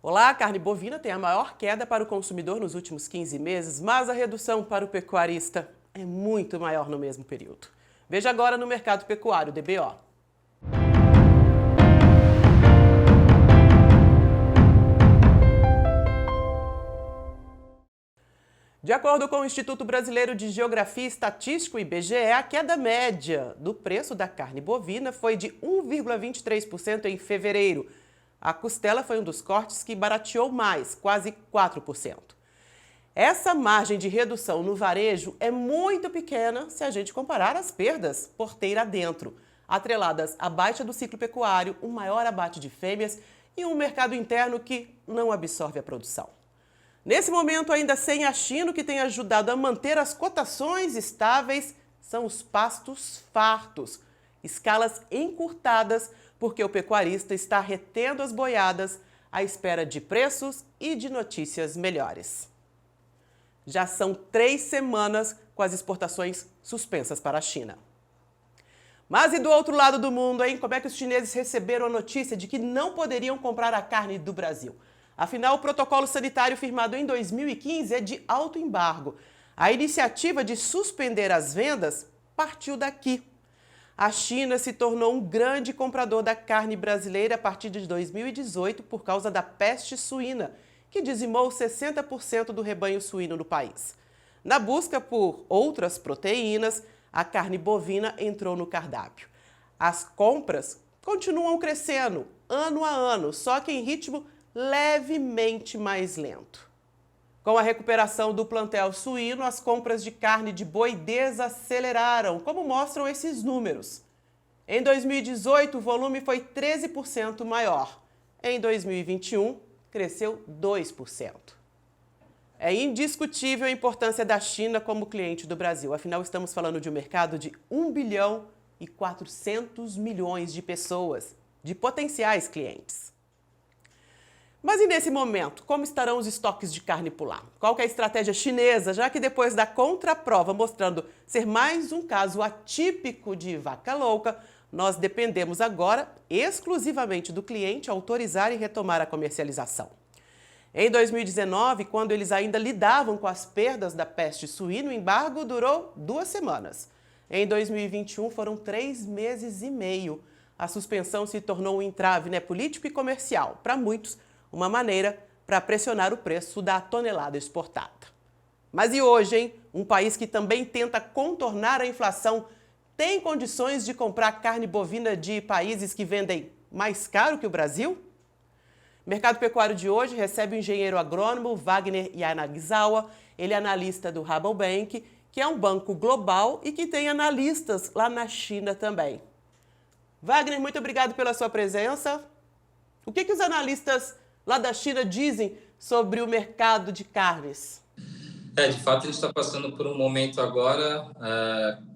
Olá, a carne bovina tem a maior queda para o consumidor nos últimos 15 meses, mas a redução para o pecuarista é muito maior no mesmo período. Veja agora no mercado pecuário, DBO. De acordo com o Instituto Brasileiro de Geografia e Estatística, o IBGE, a queda média do preço da carne bovina foi de 1,23% em fevereiro. A costela foi um dos cortes que barateou mais, quase 4%. Essa margem de redução no varejo é muito pequena se a gente comparar as perdas porteira adentro, atreladas à baixa do ciclo pecuário, um maior abate de fêmeas e um mercado interno que não absorve a produção. Nesse momento, ainda sem a China, o que tem ajudado a manter as cotações estáveis são os pastos fartos, escalas encurtadas, porque o pecuarista está retendo as boiadas à espera de preços e de notícias melhores. Já são 3 semanas com as exportações suspensas para a China. Mas e do outro lado do mundo, hein? Como é que os chineses receberam a notícia de que não poderiam comprar a carne do Brasil? Afinal, o protocolo sanitário firmado em 2015 é de alto embargo. A iniciativa de suspender as vendas partiu daqui. A China se tornou um grande comprador da carne brasileira a partir de 2018 por causa da peste suína, que dizimou 60% do rebanho suíno no país. Na busca por outras proteínas, a carne bovina entrou no cardápio. As compras continuam crescendo ano a ano, só que em ritmo levemente mais lento. Com a recuperação do plantel suíno, as compras de carne de boi desaceleraram, como mostram esses números. Em 2018, o volume foi 13% maior. Em 2021, cresceu 2%. É indiscutível a importância da China como cliente do Brasil. Afinal, estamos falando de um mercado de 1 bilhão e 400 milhões de pessoas, de potenciais clientes. Mas e nesse momento, como estarão os estoques de carne por lá? Qual que é a estratégia chinesa, já que depois da contraprova mostrando ser mais um caso atípico de vaca louca, nós dependemos agora exclusivamente do cliente autorizar e retomar a comercialização. Em 2019, quando eles ainda lidavam com as perdas da peste suína, o embargo durou 2 semanas. Em 2021, foram 3 meses e meio. A suspensão se tornou um entrave político e comercial, para muitos, uma maneira para pressionar o preço da tonelada exportada. Mas e hoje, hein? Um país que também tenta contornar a inflação tem condições de comprar carne bovina de países que vendem mais caro que o Brasil? O Mercado Pecuário de hoje recebe o engenheiro agrônomo Wagner Yanagisawa. Ele é analista do Rabobank, que é um banco global e que tem analistas lá na China também. Wagner, muito obrigado pela sua presença. O que os analistas lá da China dizem sobre o mercado de carnes? De fato, a gente está passando por um momento agora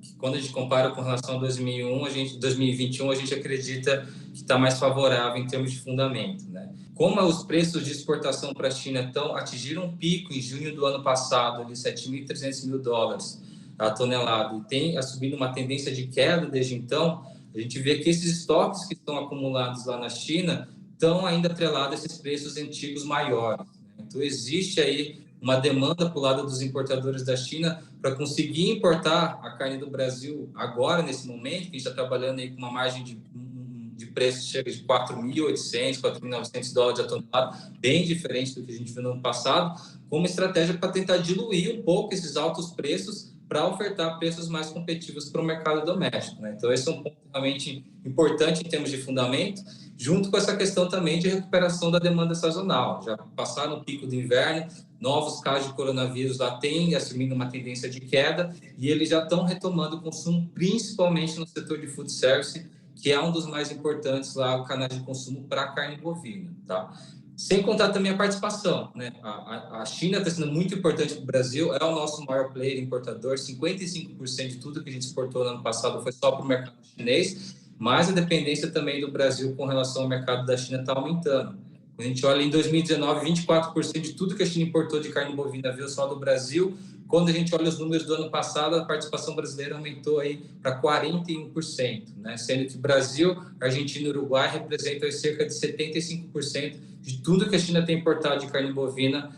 que, quando a gente compara com relação a 2021, a gente acredita que está mais favorável em termos de fundamento, né? Como os preços de exportação para a China atingiram um pico em junho do ano passado, de $7.300 a tonelada, e tem assumido uma tendência de queda desde então, a gente vê que esses estoques que estão acumulados lá na China estão ainda atrelados a esses preços antigos maiores, né? Então, existe aí uma demanda para o lado dos importadores da China para conseguir importar a carne do Brasil agora, nesse momento, que a gente está trabalhando aí com uma margem de preço que chega de $4.800, $4.900 a tonelada, bem diferente do que a gente viu no ano passado, como estratégia para tentar diluir um pouco esses altos preços para ofertar preços mais competitivos para o mercado doméstico, né? Então, esse é um ponto realmente importante em termos de fundamento, junto com essa questão também de recuperação da demanda sazonal. Já passaram o pico do inverno, novos casos de coronavírus lá têm assumindo uma tendência de queda e eles já estão retomando o consumo, principalmente no setor de food service, que é um dos mais importantes lá, o canal de consumo para a carne bovina, tá? Sem contar também a participação, né? A China está sendo muito importante para o Brasil, é o nosso maior player importador, 55% de tudo que a gente exportou no ano passado foi só para o mercado chinês, mas a dependência também do Brasil com relação ao mercado da China está aumentando. Quando a gente olha em 2019, 24% de tudo que a China importou de carne bovina veio só do Brasil, quando a gente olha os números do ano passado, a participação brasileira aumentou aí para 41%, né? Sendo que Brasil, Argentina e Uruguai representam aí cerca de 75% de tudo que a China tem importado de carne bovina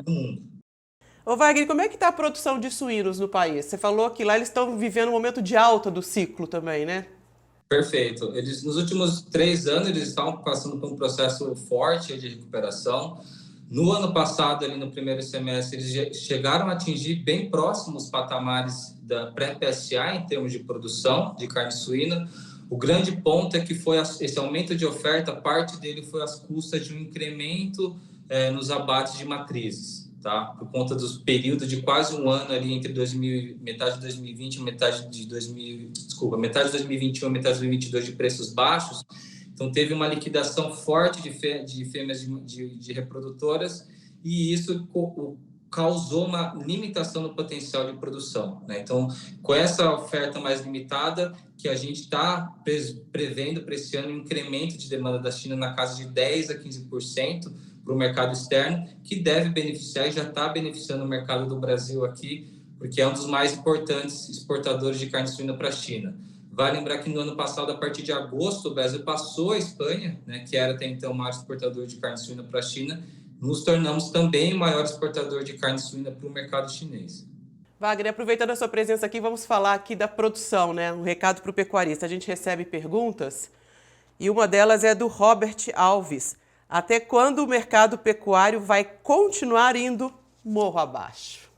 no mundo. Ô Wagner, como é que está a produção de suínos no país? Você falou que lá eles estão vivendo um momento de alta do ciclo também, né? Perfeito. Eles, nos últimos 3 anos, eles estavam passando por um processo forte de recuperação. No ano passado, ali no primeiro semestre, eles chegaram a atingir bem próximos patamares da pré-PSA em termos de produção de carne suína. O grande ponto é que foi esse aumento de oferta, parte dele foi às custas de um incremento nos abates de matrizes, tá? Por conta dos períodos de quase um ano ali entre metade de 2020 e metade de 2021 e metade de 2022 de preços baixos. Então, teve uma liquidação forte de fêmeas de reprodutoras e isso causou uma limitação no potencial de produção, né? Então, com essa oferta mais limitada, que a gente está prevendo para esse ano um incremento de demanda da China na casa de 10% a 15% para o mercado externo, que deve beneficiar e já está beneficiando o mercado do Brasil aqui, porque é um dos mais importantes exportadores de carne suína para a China. Vale lembrar que no ano passado, a partir de agosto, o Brasil passou a Espanha, né, que era até então o maior exportador de carne suína para a China, nos tornamos também o maior exportador de carne suína para o mercado chinês. Wagner, aproveitando a sua presença aqui, vamos falar aqui da produção, né? Um recado para o pecuarista. A gente recebe perguntas e uma delas é do Robert Alves. Até quando o mercado pecuário vai continuar indo morro abaixo?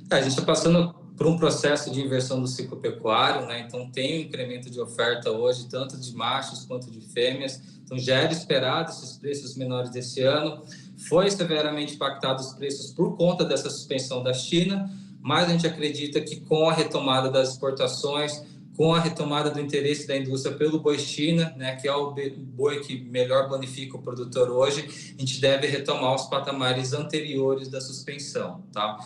A gente está passando por um processo de inversão do ciclo pecuário, né? Então tem um incremento de oferta hoje, tanto de machos quanto de fêmeas. Então já era esperado esses preços menores desse ano. Foi severamente impactado os preços por conta dessa suspensão da China, mas a gente acredita que com a retomada das exportações, com a retomada do interesse da indústria pelo boi China, né, que é o boi que melhor bonifica o produtor hoje, a gente deve retomar os patamares anteriores da suspensão, tá?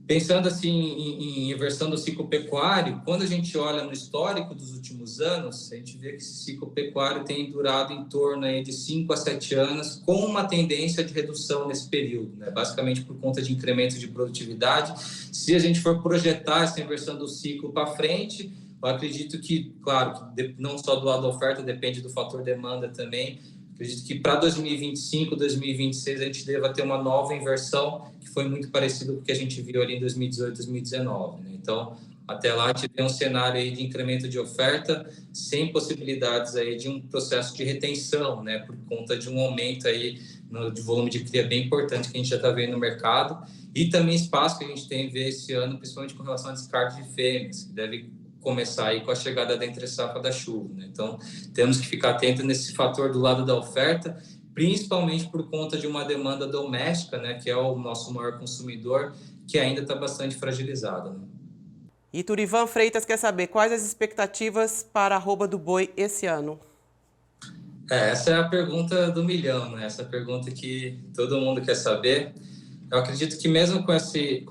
Pensando assim em inversão do ciclo pecuário, quando a gente olha no histórico dos últimos anos, a gente vê que esse ciclo pecuário tem durado em torno aí de 5 a 7 anos, com uma tendência de redução nesse período, né? Basicamente por conta de incremento de produtividade. Se a gente for projetar essa inversão do ciclo para frente, eu acredito que, claro, que não só do lado da oferta, depende do fator demanda também. Acredito que para 2025, 2026, a gente deva ter uma nova inversão, que foi muito parecido com o que a gente viu ali em 2018, 2019. Né? Então, até lá, a gente tem um cenário aí de incremento de oferta, sem possibilidades aí de um processo de retenção, né? Por conta de um aumento aí de volume de cria bem importante que a gente já está vendo no mercado. E também espaço que a gente tem a ver esse ano, principalmente com relação a descarte de fêmeas, que deve começar aí com a chegada da entre-safra da chuva, né? Então, temos que ficar atento nesse fator do lado da oferta, principalmente por conta de uma demanda doméstica, né? Que é o nosso maior consumidor, que ainda está bastante fragilizada, né? E Turivan Freitas quer saber quais as expectativas para a arroba do boi esse ano. Essa é a pergunta do milhão, né? Essa pergunta que todo mundo quer saber. Eu acredito que mesmo com esse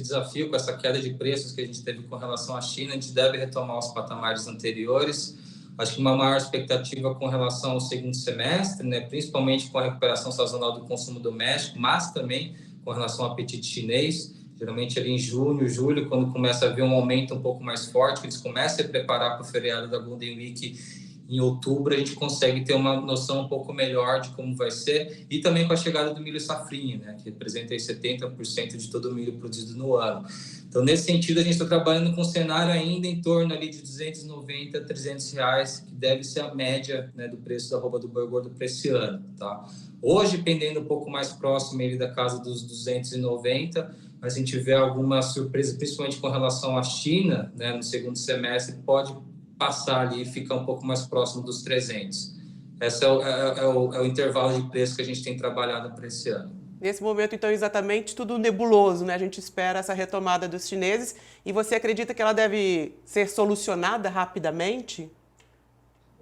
desafio, com essa queda de preços que a gente teve com relação à China, a gente deve retomar os patamares anteriores. Acho que uma maior expectativa com relação ao segundo semestre, né? Principalmente com a recuperação sazonal do consumo doméstico, mas também com relação ao apetite chinês. Geralmente ali em junho, julho, quando começa a haver um aumento um pouco mais forte, eles começam a preparar para o feriado da Golden Week em outubro, a gente consegue ter uma noção um pouco melhor de como vai ser, e também com a chegada do milho safrinha, né, que representa aí 70% de todo o milho produzido no ano. Então, nesse sentido, a gente está trabalhando com um cenário ainda em torno ali de R$290 a R$300, que deve ser a média, né, do preço da arroba do boi gordo para esse ano. Tá? Hoje, pendendo um pouco mais próximo ali da casa dos 290, mas se a gente tiver alguma surpresa, principalmente com relação à China, né, no segundo semestre, pode passar ali e ficar um pouco mais próximo dos 300. Esse é o intervalo de preço que a gente tem trabalhado para esse ano. Nesse momento, então, exatamente tudo nebuloso, né? A gente espera essa retomada dos chineses e você acredita que ela deve ser solucionada rapidamente?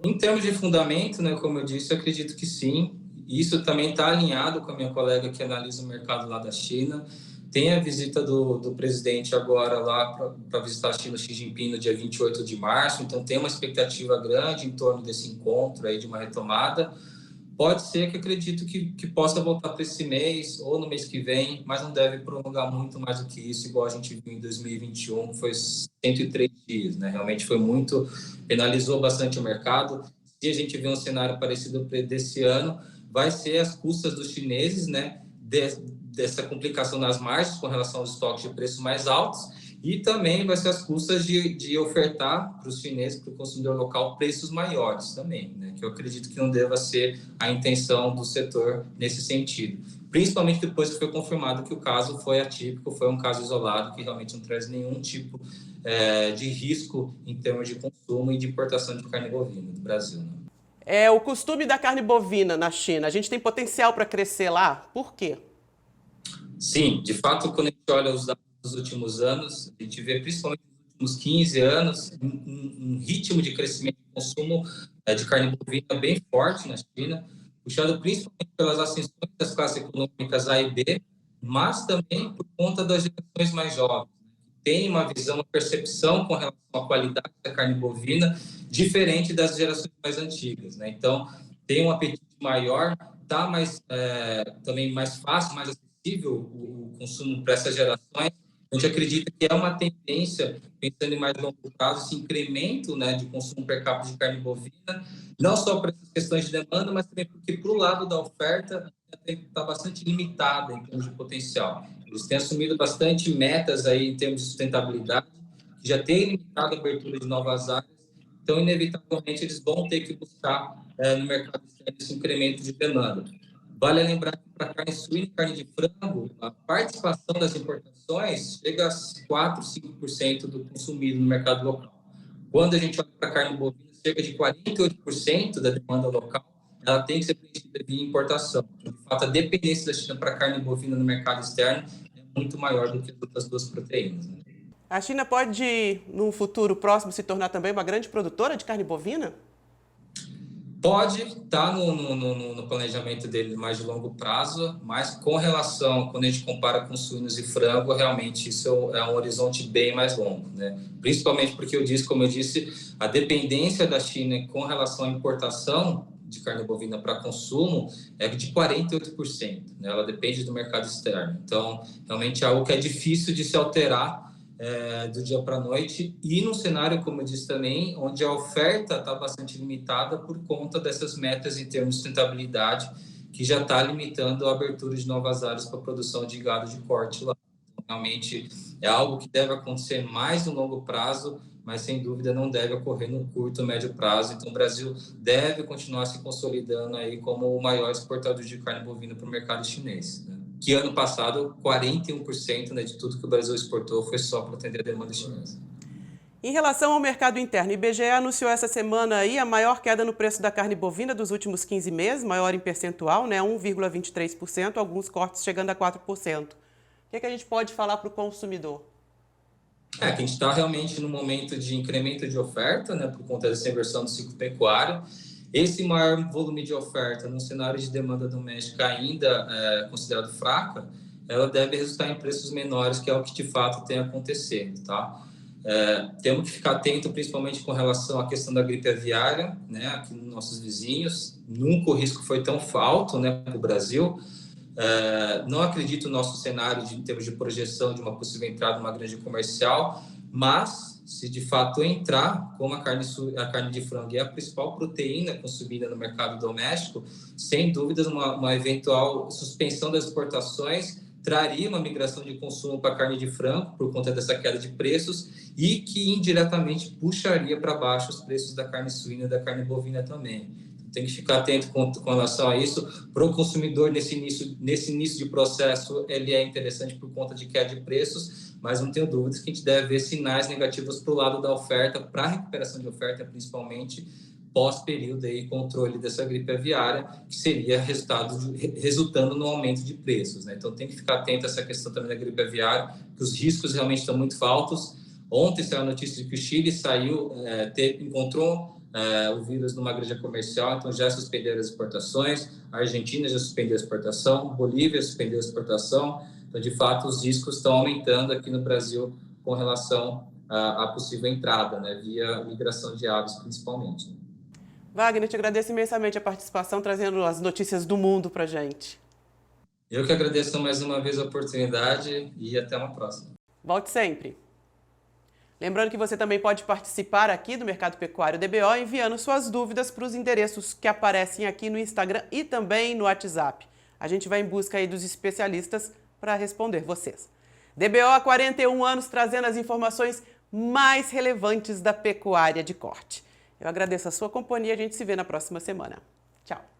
Em termos de fundamento, né, como eu disse, eu acredito que sim. Isso também está alinhado com a minha colega que analisa o mercado lá da China. Tem a visita do presidente agora lá para visitar a China, Xi Jinping, no dia 28 de março. Então, tem uma expectativa grande em torno desse encontro aí de uma retomada. Pode ser que acredito que possa voltar para esse mês ou no mês que vem, mas não deve prolongar muito mais do que isso, igual a gente viu em 2021, que foi 103 dias, né? Realmente foi muito, penalizou bastante o mercado. Se a gente vê um cenário parecido desse ano, vai ser as custas dos chineses, né? Dessa complicação nas margens com relação aos estoques de preços mais altos, e também vai ser as custas de ofertar para os chineses, para o consumidor local, preços maiores também, né? Que eu acredito que não deva ser a intenção do setor nesse sentido. Principalmente depois que foi confirmado que o caso foi atípico, foi um caso isolado, que realmente não traz nenhum tipo de risco em termos de consumo e de importação de carne bovina do Brasil, né? É o costume da carne bovina na China. A gente tem potencial para crescer lá? Por quê? Sim, de fato, quando a gente olha os dados dos últimos anos, a gente vê principalmente nos últimos 15 anos um ritmo de crescimento de consumo de carne bovina bem forte na China, puxado principalmente pelas ascensões das classes econômicas A e B, mas também por conta das gerações mais jovens, que têm uma visão, uma percepção com relação à qualidade da carne bovina diferente das gerações mais antigas, né? Então, tem um apetite maior, tá também mais fácil, mais acessível o consumo para essas gerações. A gente acredita que é uma tendência, pensando em mais longo prazo, esse incremento, né, de consumo per capita de carne bovina, não só para essas questões de demanda, mas também porque, para o lado da oferta, está bastante limitada em termos de potencial. Eles têm assumido bastante metas aí em termos de sustentabilidade, que já têm limitado a abertura de novas áreas, então, inevitavelmente, eles vão ter que buscar no mercado externo esse incremento de demanda. Vale lembrar que para carne suína e carne de frango, a participação das importações chega a 4, 5% do consumido no mercado local. Quando a gente olha para a carne bovina, cerca de 48% da demanda local ela tem que ser preenchida via importação. De fato, a dependência da China para a carne bovina no mercado externo é muito maior do que as outras duas proteínas, né? A China pode, num futuro próximo, se tornar também uma grande produtora de carne bovina? Pode estar no planejamento dele mais de longo prazo, mas com relação, quando a gente compara com suínos e frango, realmente isso é um horizonte bem mais longo, né? Principalmente porque como eu disse, a dependência da China com relação à importação de carne bovina para consumo é de 48%, né? Ela depende do mercado externo. Então, realmente é algo que é difícil de se alterar do dia para a noite, e num cenário, como eu disse também, onde a oferta está bastante limitada por conta dessas metas em termos de sustentabilidade, que já está limitando a abertura de novas áreas para a produção de gado de corte lá. Então, realmente é algo que deve acontecer mais no longo prazo, mas sem dúvida não deve ocorrer no curto, médio prazo. Então o Brasil deve continuar se consolidando aí como o maior exportador de carne bovina para o mercado chinês, né? Que ano passado 41%, né, de tudo que o Brasil exportou foi só para atender a demanda chinesa. Em relação ao mercado interno, o IBGE anunciou essa semana aí a maior queda no preço da carne bovina dos últimos 15 meses, maior em percentual, né, 1,23%, alguns cortes chegando a 4%. O que é que a gente pode falar para o consumidor? Que a gente está realmente no momento de incremento de oferta, né, por conta dessa inversão do ciclo pecuário. Esse maior volume de oferta, num cenário de demanda doméstica ainda considerado fraca, ela deve resultar em preços menores, que é o que de fato tem acontecido, tá? Temos que ficar atento, principalmente com relação à questão da gripe aviária, né, aqui nos nossos vizinhos. Nunca o risco foi tão alto, né, para o Brasil. Não acredito no nosso cenário em termos de projeção de uma possível entrada numa grande comercial, mas se de fato entrar, como a carne de frango é a principal proteína consumida no mercado doméstico, sem dúvidas uma eventual suspensão das exportações traria uma migração de consumo para a carne de frango por conta dessa queda de preços, e que indiretamente puxaria para baixo os preços da carne suína e da carne bovina também. Tem que ficar atento com relação a isso. Para o consumidor, nesse início de processo, ele é interessante por conta de queda de preços, mas não tenho dúvidas que a gente deve ver sinais negativos para o lado da oferta, para a recuperação de oferta, principalmente pós-período aí, controle dessa gripe aviária, que seria resultando no aumento de preços, né? Então tem que ficar atento a essa questão também da gripe aviária, que os riscos realmente estão muito altos. Ontem saiu a notícia de que o Chile encontrou o vírus numa granja comercial, então já suspenderam as exportações. A Argentina já suspendeu a exportação, Bolívia suspendeu a exportação. Então, de fato, os riscos estão aumentando aqui no Brasil com relação à possível entrada, né, via migração de aves, principalmente. Wagner, te agradeço imensamente a participação, trazendo as notícias do mundo para gente. Eu que agradeço mais uma vez a oportunidade e até uma próxima. Volte sempre. Lembrando que você também pode participar aqui do Mercado Pecuário DBO enviando suas dúvidas para os endereços que aparecem aqui no Instagram e também no WhatsApp. A gente vai em busca aí dos especialistas para responder vocês. DBO há 41 anos trazendo as informações mais relevantes da pecuária de corte. Eu agradeço a sua companhia, a gente se vê na próxima semana. Tchau!